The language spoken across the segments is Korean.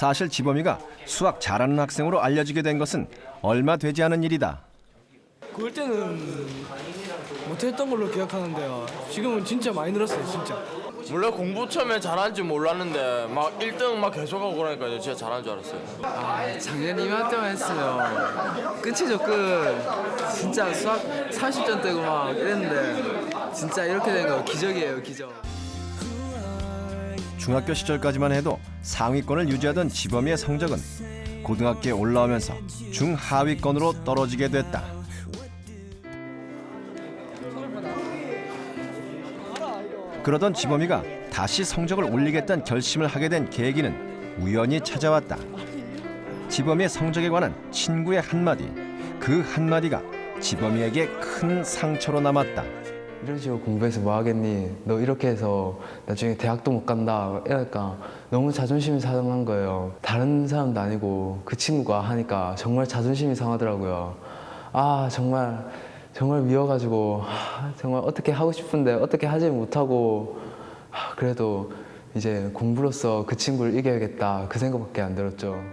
사실 지범이가 수학 잘하는 학생으로 알려지게 된 것은 얼마 되지 않은 일이다. 그럴 때는 못했던 걸로 기억하는데요. 지금은 진짜 많이 늘었어요, 진짜. 원래 공부 처음에 잘하는 줄 몰랐는데 막 1등 막 계속하고 그러니까 진짜 잘하는 줄 알았어요. 작년 이맘때만 했으면 끝이죠, 끝. 진짜 수학 30점 떼고 막 이랬는데 진짜 이렇게 된 거 기적이에요, 기적. 중학교 시절까지만 해도 상위권을 유지하던 지범이의 성적은 고등학교에 올라오면서 중하위권으로 떨어지게 됐다. 그러던 지범이가 다시 성적을 올리겠다는 결심을 하게 된 계기는 우연히 찾아왔다. 지범이의 성적에 관한 친구의 한마디, 그 한마디가 지범이에게 큰 상처로 남았다. 이런 식으로 공부해서 뭐 하겠니? 너 이렇게 해서 나중에 대학도 못 간다. 이러니까 너무 자존심이 상한 거예요. 다른 사람도 아니고 그 친구가 하니까 정말 자존심이 상하더라고요. 아, 정말 미워가지고 정말 어떻게 하고 싶은데 어떻게 하지 못하고 그래도 이제 공부로서 그 친구를 이겨야겠다 그 생각밖에 안 들었죠.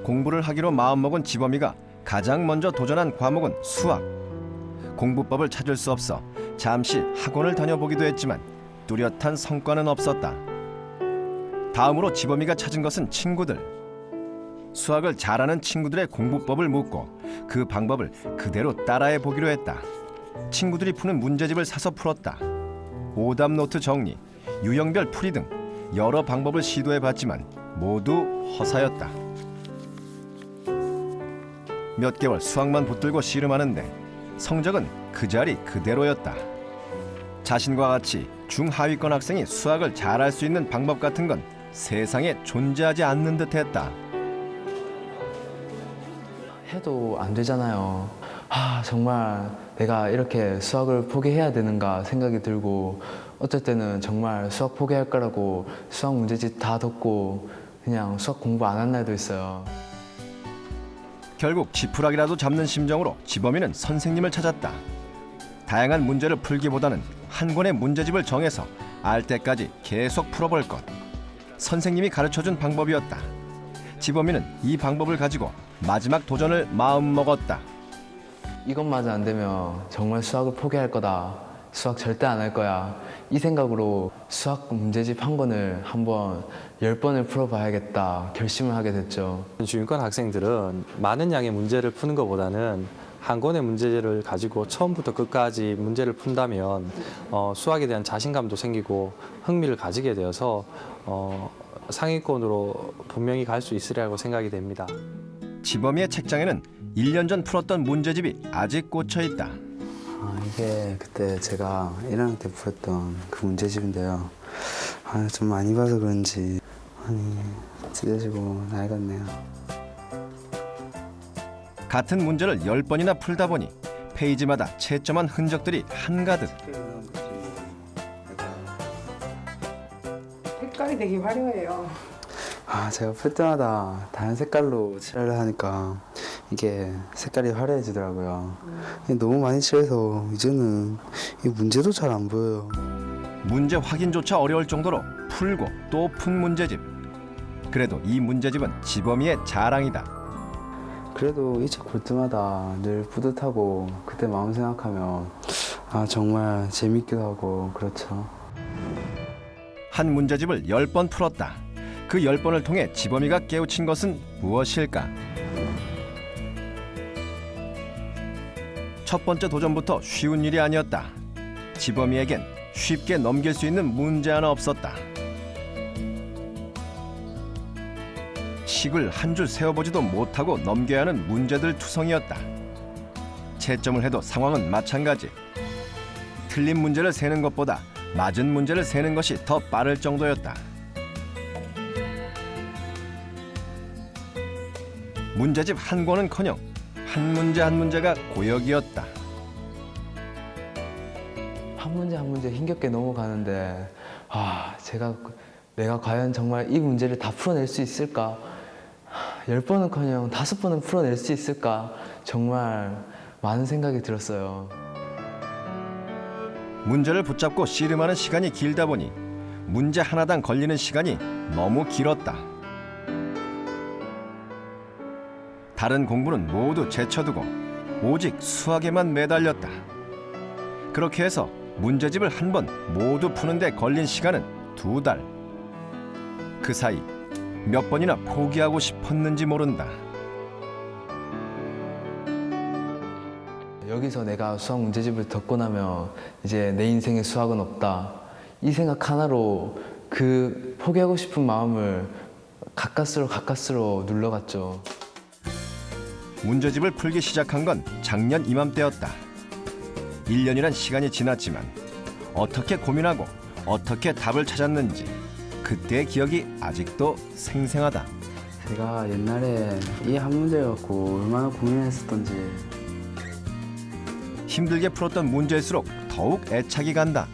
공부를 하기로 마음먹은 지범이가 가장 먼저 도전한 과목은 수학. 공부법을 찾을 수 없어 잠시 학원을 다녀보기도 했지만 뚜렷한 성과는 없었다. 다음으로 지범이가 찾은 것은 친구들. 수학을 잘하는 친구들의 공부법을 묻고 그 방법을 그대로 따라해 보기로 했다. 친구들이 푸는 문제집을 사서 풀었다. 오답 노트 정리, 유형별 풀이 등 여러 방법을 시도해봤지만 모두 허사였다. 몇 개월 수학만 붙들고 씨름하는데 성적은 그 자리 그대로였다. 자신과 같이 중하위권 학생이 수학을 잘할 수 있는 방법 같은 건 세상에 존재하지 않는 듯했다. 해도 안 되잖아요. 정말 내가 이렇게 수학을 포기해야 되는가 생각이 들고 어떨 때는 정말 수학 포기할 거라고 수학 문제집 다 덮고 그냥 수학 공부 안 한 날도 있어요. 결국 지푸라기라도 잡는 심정으로 지범이는 선생님을 찾았다. 다양한 문제를 풀기보다는 한 권의 문제집을 정해서 알 때까지 계속 풀어볼 것. 선생님이 가르쳐준 방법이었다. 지범이는 이 방법을 가지고 마지막 도전을 마음먹었다. 이것마저 안 되면 정말 수학을 포기할 거다. 수학 절대 안 할 거야. 이 생각으로 수학 문제집 한 권을 한번 10번을 풀어봐야겠다 결심을 하게 됐죠. 중위권 학생들은 많은 양의 문제를 푸는 것보다는 한 권의 문제를 가지고 처음부터 끝까지 문제를 푼다면 수학에 대한 자신감도 생기고 흥미를 가지게 되어서 상위권으로 분명히 갈 수 있으리라고 생각이 됩니다. 지범이의 책장에는 1년 전 풀었던 문제집이 아직 꽂혀 있다. 이게 그때 제가 1학년 때 풀었던 그 문제집인데요. 좀 많이 봐서 그런지 찢어지고 낡았네요. 같은 문제를 10번이나 풀다 보니 페이지마다 채점한 흔적들이 한가득. 색깔이 되게 화려해요. 제가 풀 때마다 다른 색깔로 칠하려 하니까 이게 색깔이 화려해지더라고요. 너무 많이 칠해서 이제는 이 문제도 잘 안 보여요. 문제 확인조차 어려울 정도로 풀고 또 푼 문제집. 그래도 이 문제집은 지범이의 자랑이다. 그래도 이 책 볼 때마다 늘 뿌듯하고 그때 마음 생각하면 정말 재밌기도 하고 그렇죠. 한 문제집을 10번 풀었다. 그 10번을 통해 지범이가 깨우친 것은 무엇일까? 첫 번째 도전부터 쉬운 일이 아니었다. 지범이에겐 쉽게 넘길 수 있는 문제 하나 없었다. 식을 한 줄 세어보지도 못하고 넘겨야 하는 문제들 투성이었다. 채점을 해도 상황은 마찬가지. 틀린 문제를 세는 것보다 맞은 문제를 세는 것이 더 빠를 정도였다. 문제집 한 권은커녕 한 문제 한 문제가 고역이었다. 한 문제 힘겹게 넘어가는데 내가 과연 정말 이 문제를 다 풀어낼 수 있을까? 10번은커녕 5번은 풀어낼 수 있을까? 정말 많은 생각이 들었어요. 문제를 붙잡고 씨름하는 시간이 길다 보니 문제 하나당 걸리는 시간이 너무 길었다. 다른 공부는 모두 제쳐두고 오직 수학에만 매달렸다. 그렇게 해서 문제집을 한 번 모두 푸는데 걸린 시간은 2달. 그 사이 몇 번이나 포기하고 싶었는지 모른다. 여기서 내가 수학 문제집을 듣고 나면 이제 내 인생에 수학은 없다. 이 생각 하나로 그 포기하고 싶은 마음을 가까스로 눌러갔죠. 문제집을 풀기 시작한 건 작년 이맘때였다. 1년이란 시간이 지났지만 어떻게 고민하고 어떻게 답을 찾았는지 그때의 기억이 아직도 생생하다. 제가 옛날에 이 한 문제 갖고 얼마나 고민했었던지. 힘들게 풀었던 문제일수록 더욱 애착이 간다.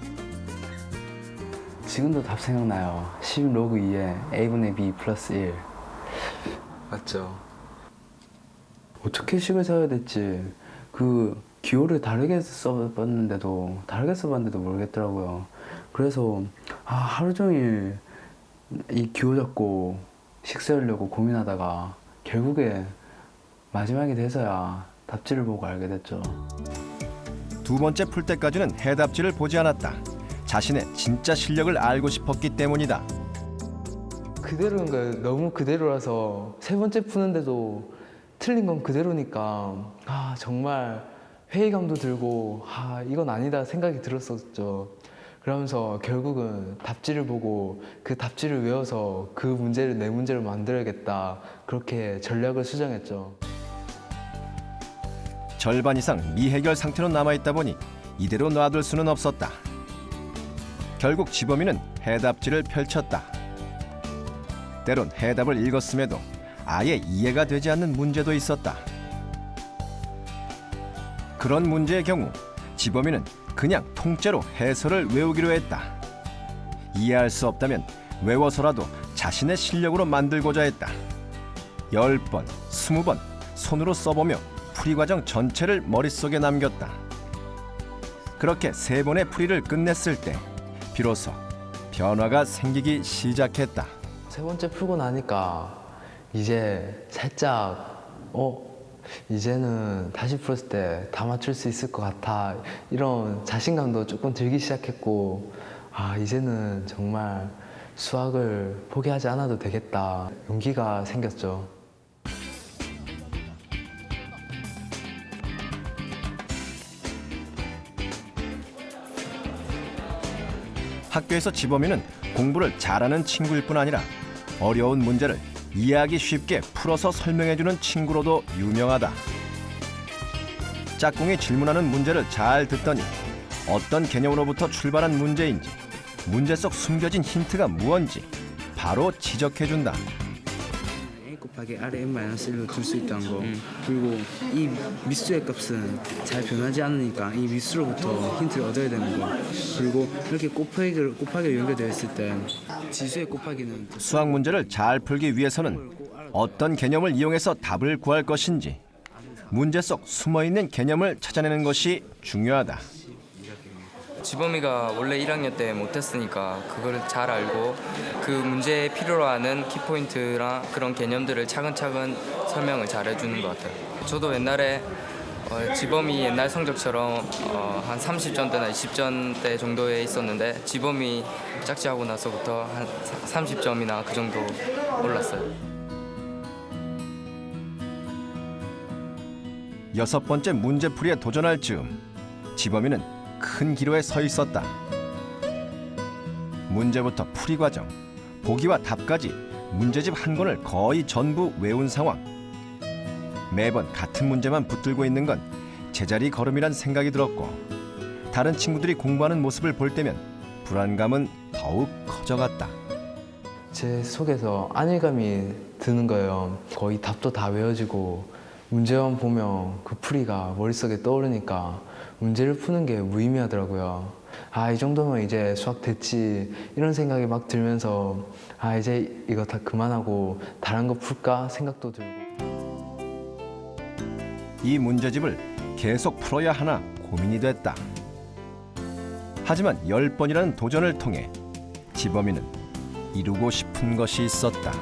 지금도 답 생각나요. 10 로그 2에 a분의 b 플러스 1. 맞죠? 어떻게 식을 세워야 될지 그 기호를 다르게 써봤는데도 모르겠더라고요. 그래서 하루 종일 이 기호 잡고 식 세우려고 고민하다가 결국에 마지막이 돼서야 답지를 보고 알게 됐죠. 2번째 풀 때까지는 해답지를 보지 않았다. 자신의 진짜 실력을 알고 싶었기 때문이다. 그대로인 거예요. 너무 그대로라서 3번째 푸는데도 틀린 건 그대로니까 정말 회의감도 들고 이건 아니다 생각이 들었었죠. 그러면서 결국은 답지를 보고 그 답지를 외워서 그 문제를 내 문제로 만들어야겠다. 그렇게 전략을 수정했죠. 절반 이상 미해결 상태로 남아있다 보니 이대로 놔둘 수는 없었다. 결국 지범이는 해답지를 펼쳤다. 때론 해답을 읽었음에도 아예 이해가 되지 않는 문제도 있었다. 그런 문제의 경우 지범이는 그냥 통째로 해설을 외우기로 했다. 이해할 수 없다면 외워서라도 자신의 실력으로 만들고자 했다. 10번, 20번 손으로 써보며 풀이 과정 전체를 머릿속에 남겼다. 그렇게 3번의 풀이를 끝냈을 때 비로소 변화가 생기기 시작했다. 3번째 풀고 나니까 이제 살짝 이제는 다시 풀었을 때 다 맞출 수 있을 것 같아. 이런 자신감도 조금 들기 시작했고 이제는 정말 수학을 포기하지 않아도 되겠다. 용기가 생겼죠. 학교에서 지범이는 공부를 잘하는 친구일 뿐 아니라 어려운 문제를 이해하기 쉽게 풀어서 설명해주는 친구로도 유명하다. 짝꿍이 질문하는 문제를 잘 듣더니 어떤 개념으로부터 출발한 문제인지, 문제 속 숨겨진 힌트가 무언지 바로 지적해준다. a 곱하기 r의 n-1로 줄 수 있다는 거. 그리고 이 미수의 값은 잘 변하지 않으니까 이 미수로부터 힌트를 얻어야 되는 거. 그리고 이렇게 곱하기로 연결되어 있을 때 지수의 곱하기는 수학 문제를 잘 풀기 위해서는 어떤 개념을 이용해서 답을 구할 것인지 문제 속 숨어있는 개념을 찾아내는 것이 중요하다. 지범이가 원래 1학년 때 못했으니까 그거를 잘 알고 그 문제에 필요로 하는 키포인트랑 그런 개념들을 차근차근 설명을 잘 해주는 것 같아요. 저도 옛날에 지범이 옛날 성적처럼 한 30점대나 20점대 정도에 있었는데 지범이 짝지하고 나서부터 한 30점이나 그 정도 올랐어요. 6번째 문제풀이에 도전할 즈음 지범이는 큰 기로에 서 있었다. 문제부터 풀이 과정, 보기와 답까지 문제집 한 권을 거의 전부 외운 상황. 매번 같은 문제만 붙들고 있는 건 제자리 걸음이란 생각이 들었고 다른 친구들이 공부하는 모습을 볼 때면 불안감은 더욱 커져갔다. 제 속에서 안일감이 드는 거예요. 거의 답도 다 외워지고 문제만 보면 그 풀이가 머릿속에 떠오르니까 문제를 푸는 게 무의미하더라고요. 이 정도면 이제 수학 됐지 이런 생각이 막 들면서 이제 이거 다 그만하고 다른 거 풀까 생각도 들고. 이 문제집을 계속 풀어야 하나 고민이 됐다. 하지만 10번이라는 도전을 통해 지범이는 이루고 싶은 것이 있었다.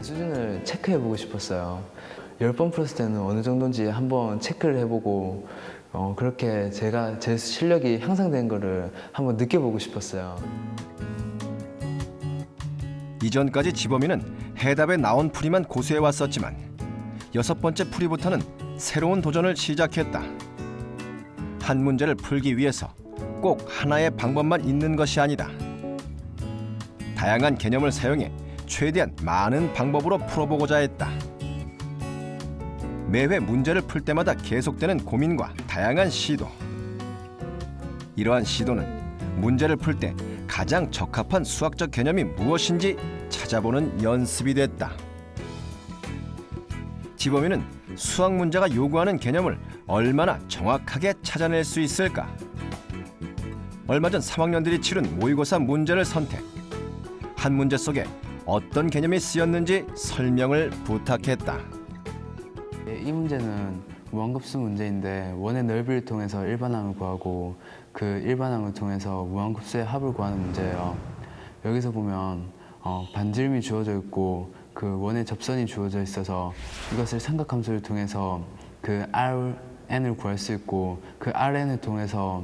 수준을 체크해보고 싶었어요. 10번 풀었을 때는 어느 정도인지 한번 체크를 해보고 그렇게 제 실력이 향상된 거를 한번 느껴보고 싶었어요. 이전까지 지범이는 해답에 나온 풀이만 고수해왔었지만 6번째 풀이부터는 새로운 도전을 시작했다. 한 문제를 풀기 위해서 꼭 하나의 방법만 있는 것이 아니다. 다양한 개념을 사용해 최대한 많은 방법으로 풀어보고자 했다. 매회 문제를 풀 때마다 계속되는 고민과 다양한 시도. 이러한 시도는 문제를 풀 때 가장 적합한 수학적 개념이 무엇인지 찾아보는 연습이 됐다. 지범이는 수학 문제가 요구하는 개념을 얼마나 정확하게 찾아낼 수 있을까? 얼마 전 3학년들이 치른 모의고사 문제를 선택. 한 문제 속에 어떤 개념이 쓰였는지 설명을 부탁했다. 이 문제는 무한급수 문제인데 원의 넓이를 통해서 일반항을 구하고 그 일반항을 통해서 무한급수의 합을 구하는 문제예요. 여기서 보면 반지름이 주어져 있고 그 원의 접선이 주어져 있어서 이것을 삼각함수를 통해서 그 Rn을 구할 수 있고 그 Rn을 통해서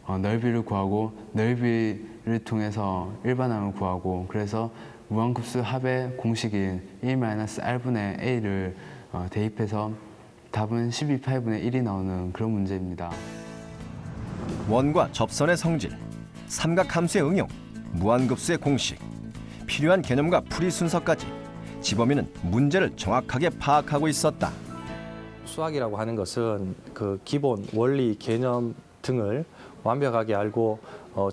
넓이를 구하고 넓이를 통해서 일반항을 구하고 그래서 무한급수 합의 공식인 1-R분의 A를 대입해서 답은 12파이분의 1이 나오는 그런 문제입니다. 원과 접선의 성질, 삼각함수의 응용, 무한급수의 공식, 필요한 개념과 풀이 순서까지 지범이는 문제를 정확하게 파악하고 있었다. 수학이라고 하는 것은 그 기본 원리, 개념 등을 완벽하게 알고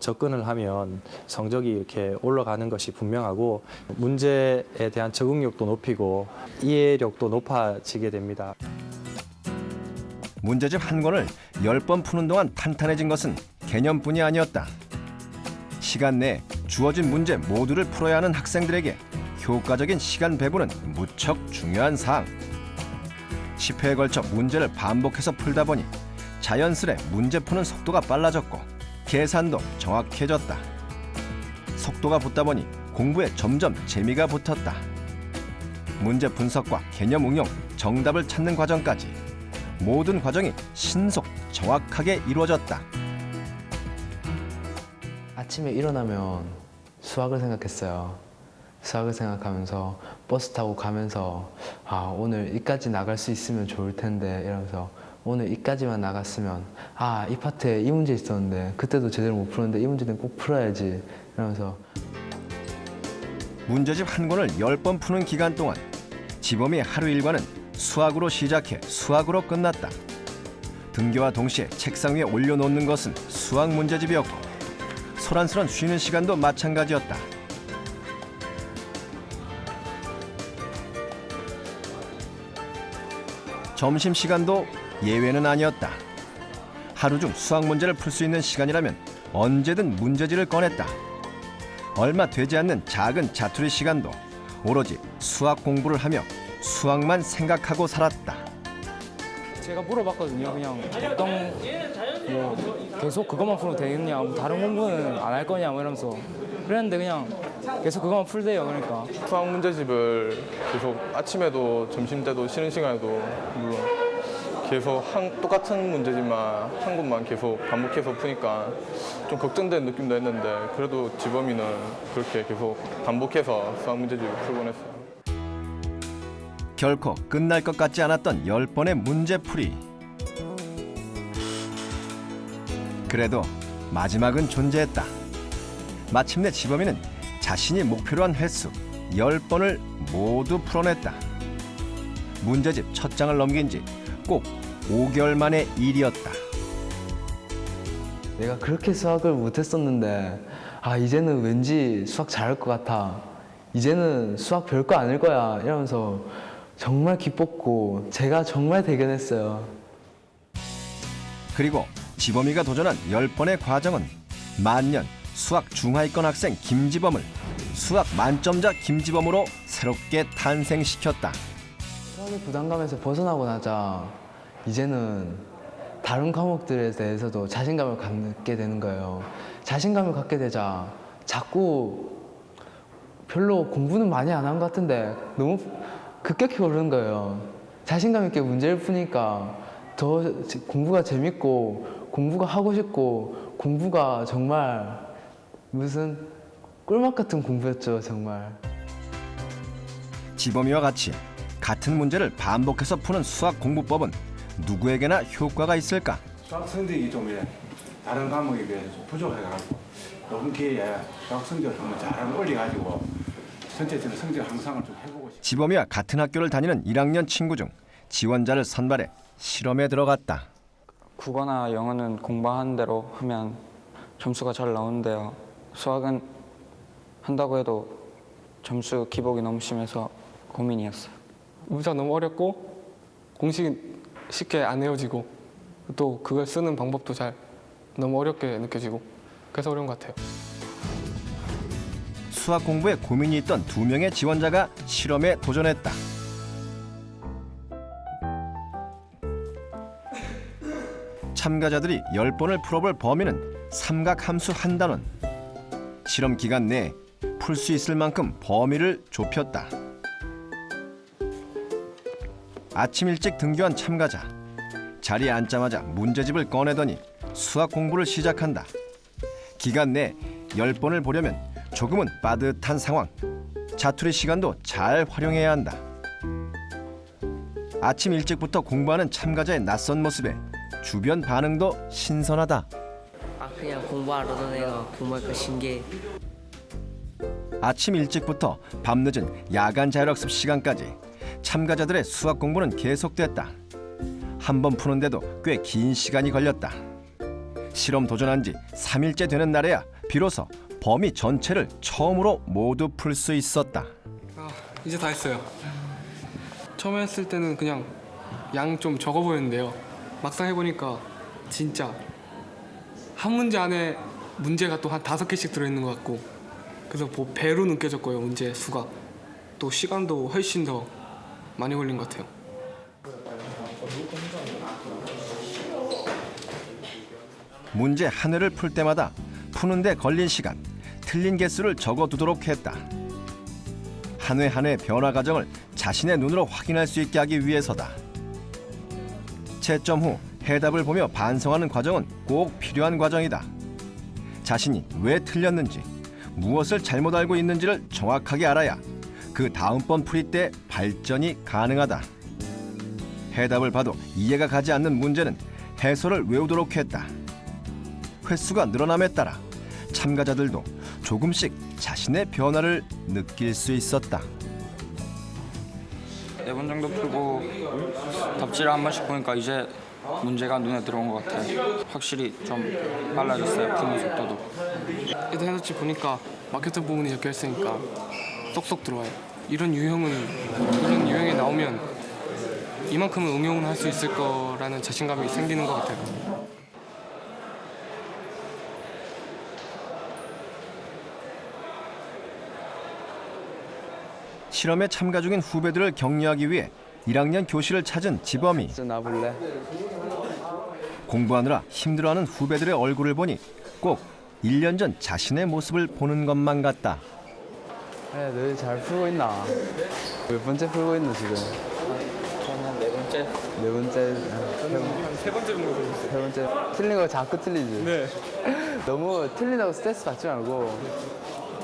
접근을 하면 성적이 이렇게 올라가는 것이 분명하고 문제에 대한 적응력도 높이고 이해력도 높아지게 됩니다. 문제집 한 권을 10번 푸는 동안 탄탄해진 것은 개념뿐이 아니었다. 시간 내에 주어진 문제 모두를 풀어야 하는 학생들에게 효과적인 시간 배분은 무척 중요한 사항. 10회에 걸쳐 문제를 반복해서 풀다 보니 자연스레 문제 푸는 속도가 빨라졌고 계산도 정확해졌다. 속도가 붙다 보니 공부에 점점 재미가 붙었다. 문제 분석과 개념 응용, 정답을 찾는 과정까지 모든 과정이 신속, 정확하게 이루어졌다. 아침에 일어나면 수학을 생각했어요. 수학을 생각하면서 버스 타고 가면서 오늘 이까지 나갈 수 있으면 좋을 텐데 이러면서 오늘 이까지만 나갔으면 이 파트에 이 문제 있었는데 그때도 제대로 못 풀었는데 이 문제는 꼭 풀어야지 이러면서 문제집 한 권을 10번 푸는 기간 동안 지범이의 하루 일과는 수학으로 시작해 수학으로 끝났다. 등교와 동시에 책상 위에 올려놓는 것은 수학 문제집이었고 소란스런 쉬는 시간도 마찬가지였다. 점심시간도 예외는 아니었다. 하루 중 수학 문제를 풀 수 있는 시간이라면 언제든 문제지를 꺼냈다. 얼마 되지 않는 작은 자투리 시간도 오로지 수학 공부를 하며 수학만 생각하고 살았다. 제가 물어봤거든요. 그냥 어떤 계속 그것만 풀면 되겠냐, 다른 공부는 안 할 거냐 이러면서 그랬는데 그냥 계속 그것만 풀대요. 그러니까 수학 문제집을 계속 아침에도 점심 때도 쉬는 시간에도 물론 계속 똑같은 문제집만 한 곳만 계속 반복해서 푸니까 좀 걱정된 느낌도 했는데 그래도 지범이는 그렇게 계속 반복해서 수학 문제집을 풀곤 했어요. 결코 끝날 것 같지 않았던 10번의 문제풀이. 그래도 마지막은 존재했다. 마침내 지범이는 자신이 목표로 한 횟수 10번을 모두 풀어냈다. 문제집 첫 장을 넘긴 지 꼭 5개월 만의 일이었다. 내가 그렇게 수학을 못했었는데 이제는 왠지 수학 잘할 것 같아. 이제는 수학 별거 아닐 거야 이러면서 정말 기뻤고 제가 정말 대견했어요. 그리고 지범이가 도전한 10번의 과정은 만년 수학 중하위권 학생 김지범을 수학 만점자 김지범으로 새롭게 탄생시켰다. 수학의 부담감에서 벗어나고 나자 이제는 다른 과목들에 대해서도 자신감을 갖게 되는 거예요. 자신감을 갖게 되자 자꾸 별로 공부는 많이 안 한 것 같은데 너무 급격히 오르는 거예요. 자신감 있게 문제를 푸니까 더 공부가 재밌고 공부가 하고 싶고 공부가 정말 무슨 꿀맛 같은 공부였죠, 정말. 지범이와 같이 같은 문제를 반복해서 푸는 수학 공부법은 누구에게나 효과가 있을까? 수학 성적이 좀 이래 다른 과목에 비해서 좀 부족해가지고 이번 기회에 수학 성적을 한번 잘 올려가지고 전체적인 성적 향상을 좀 해보고 싶어요. 지범이와 같은 학교를 다니는 1학년 친구 중 지원자를 선발해 실험에 들어갔다. 국어나 영어는 공부하는 대로 하면 점수가 잘 나오는데요. 수학은 한다고 해도 점수 기복이 너무 심해서 고민이었어요. 문제가 너무 어렵고 공식이 쉽게 안 외워지고 또 그걸 쓰는 방법도 잘 너무 어렵게 느껴지고 그래서 어려운 것 같아요. 수학 공부에 고민이 있던 2명의 지원자가 실험에 도전했다. 참가자들이 10번을 풀어볼 범위는 삼각함수 한 단원. 실험 기간 내에 풀 수 있을 만큼 범위를 좁혔다. 아침 일찍 등교한 참가자. 자리에 앉자마자 문제집을 꺼내더니 수학 공부를 시작한다. 기간 내 10번을 보려면 조금은 빠듯한 상황. 자투리 시간도 잘 활용해야 한다. 아침 일찍부터 공부하는 참가자의 낯선 모습에 주변 반응도 신선하다. 그냥 공부하러 다녀요. 부모가 신기해. 아침 일찍부터 밤늦은 야간 자율학습 시간까지 참가자들의 수학 공부는 계속됐다. 한 번 푸는데도 꽤 긴 시간이 걸렸다. 실험 도전한 지 3일째 되는 날에야 비로소 범위 전체를 처음으로 모두 풀 수 있었다. 이제 다 했어요. 처음에 했을 때는 그냥 양 좀 적어 보였는데요. 막상 해보니까 진짜 한 문제 안에 문제가 또 한 5개씩 들어있는 것 같고 그래서 배로 느껴졌고요. 문제 수가 또 시간도 훨씬 더 많이 걸린 것 같아요. 문제 한 회를 풀 때마다 푸는데 걸린 시간, 틀린 개수를 적어두도록 했다. 한 회 한 회 변화 과정을 자신의 눈으로 확인할 수 있게 하기 위해서다. 채점 후 해답을 보며 반성하는 과정은 꼭 필요한 과정이다. 자신이 왜 틀렸는지, 무엇을 잘못 알고 있는지를 정확하게 알아야 그 다음번 풀이 때 발전이 가능하다. 해답을 봐도 이해가 가지 않는 문제는 해설을 외우도록 했다. 횟수가 늘어남에 따라 참가자들도 조금씩 자신의 변화를 느낄 수 있었다. 4번 정도 풀고 답지를 한 번씩 보니까 이제 문제가 눈에 들어온 것 같아요. 확실히 좀 빨라졌어요. 푸는 속도도. 일단 해설지 보니까 마케터 부분이 적혀 있으니까 쏙쏙 들어와요. 이런 유형이 나오면 이만큼은 응용을 할 수 있을 거라는 자신감이 생기는 것 같아요. 실험에 참가 중인 후배들을 격려하기 위해 1학년 교실을 찾은 지범이. 나볼래? 공부하느라 힘들어하는 후배들의 얼굴을 보니 꼭 1년 전 자신의 모습을 보는 것만 같다. 그래, 너 잘 풀고 있나? 몇 번째 풀고 있나 지금? 저는 4번째. 4번째. 저는 한 3번째 정도 되고 있어요. 3번째. 틀린 거 자꾸 틀리지? 네. 너무 틀린다고 스트레스 받지 말고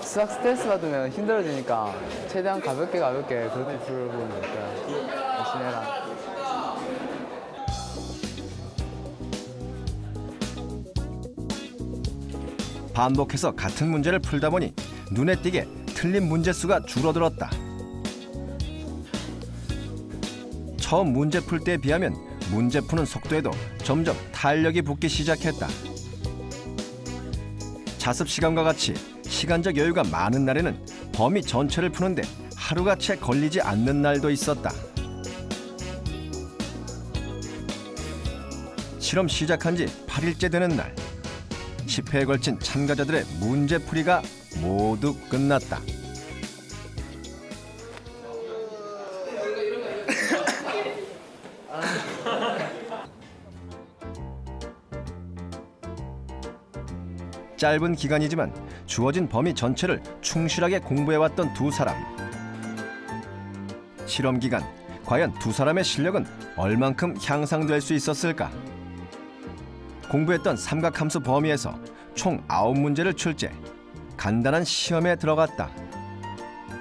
수학 스트레스 받으면 힘들어지니까 최대한 가볍게 그렇게 풀어보는 거야. 열심히 해라. 반복해서 같은 문제를 풀다 보니 눈에 띄게 틀린 문제 수가 줄어들었다. 처음 문제 풀 때에 비하면 문제 푸는 속도에도 점점 탄력이 붙기 시작했다. 자습 시간과 같이 시간적 여유가 많은 날에는 범위 전체를 푸는데 하루가 채 걸리지 않는 날도 있었다. 실험 시작한 지 8일째 되는 날, 10회에 걸친 참가자들의 문제풀이가 모두 끝났다. 짧은 기간이지만 주어진 범위 전체를 충실하게 공부해왔던 두 사람. 실험 기간, 과연 두 사람의 실력은 얼만큼 향상될 수 있었을까? 공부했던 삼각함수 범위에서 총 9문제를 출제, 간단한 시험에 들어갔다.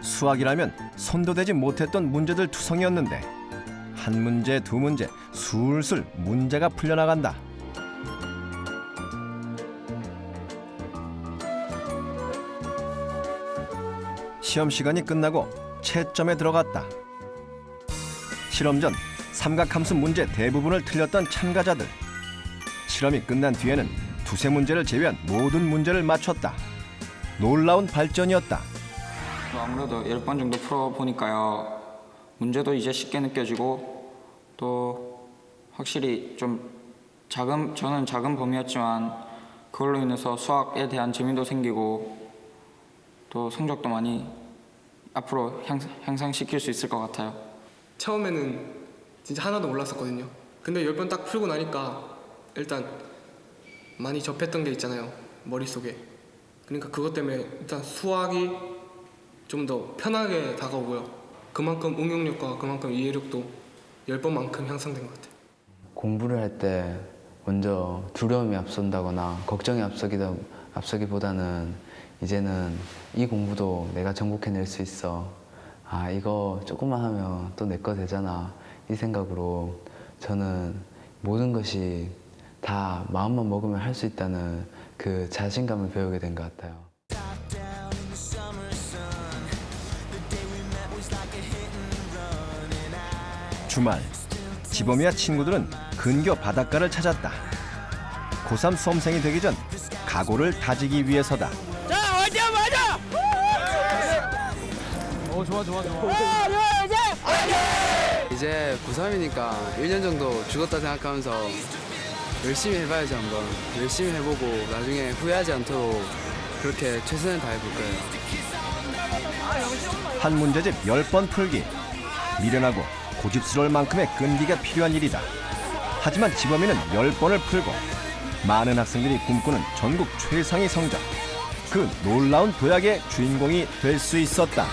수학이라면 손도 대지 못했던 문제들 투성이었는데 한 문제, 두 문제 술술 문제가 풀려나간다. 시험 시간이 끝나고 채점에 들어갔다. 실험 전 삼각함수 문제 대부분을 틀렸던 참가자들. 실험이 끝난 뒤에는 두세 문제를 제외한 모든 문제를 맞췄다. 놀라운 발전이었다. 아무래도 10번 정도 풀어보니까요. 문제도 이제 쉽게 느껴지고 또 확실히 좀 저는 작은 범위였지만 그걸로 인해서 수학에 대한 재미도 생기고 또 성적도 많이 앞으로 향상시킬 수 있을 것 같아요. 처음에는 진짜 하나도 몰랐었거든요. 근데 10번 딱 풀고 나니까 일단 많이 접했던 게 있잖아요, 머릿속에. 그러니까 그것 때문에 일단 수학이 좀 더 편하게 다가오고요. 그만큼 응용력과 그만큼 이해력도 10번만큼 향상된 것 같아요. 공부를 할 때 먼저 두려움이 앞선다거나 걱정이 앞서기보다는 이제는 이 공부도 내가 정복해낼 수 있어. 아, 이거 조금만 하면 또 내 거 되잖아. 이 생각으로 저는 모든 것이 다 마음만 먹으면 할 수 있다는 그 자신감을 배우게 된 것 같아요. 주말, 지범이와 친구들은 근교 바닷가를 찾았다. 고3 수험생이 되기 전 각오를 다지기 위해서다. 자, 화이팅 맞아! 좋아. 이제 고3이니까 1년 정도 죽었다 생각하면서 열심히 해봐야지 한번. 열심히 해보고 나중에 후회하지 않도록 그렇게 최선을 다해볼 거예요. 한 문제집 10번 풀기. 미련하고 고집스러울 만큼의 끈기가 필요한 일이다. 하지만 지범이는 10번을 풀고 많은 학생들이 꿈꾸는 전국 최상위 성적. 그 놀라운 도약의 주인공이 될 수 있었다.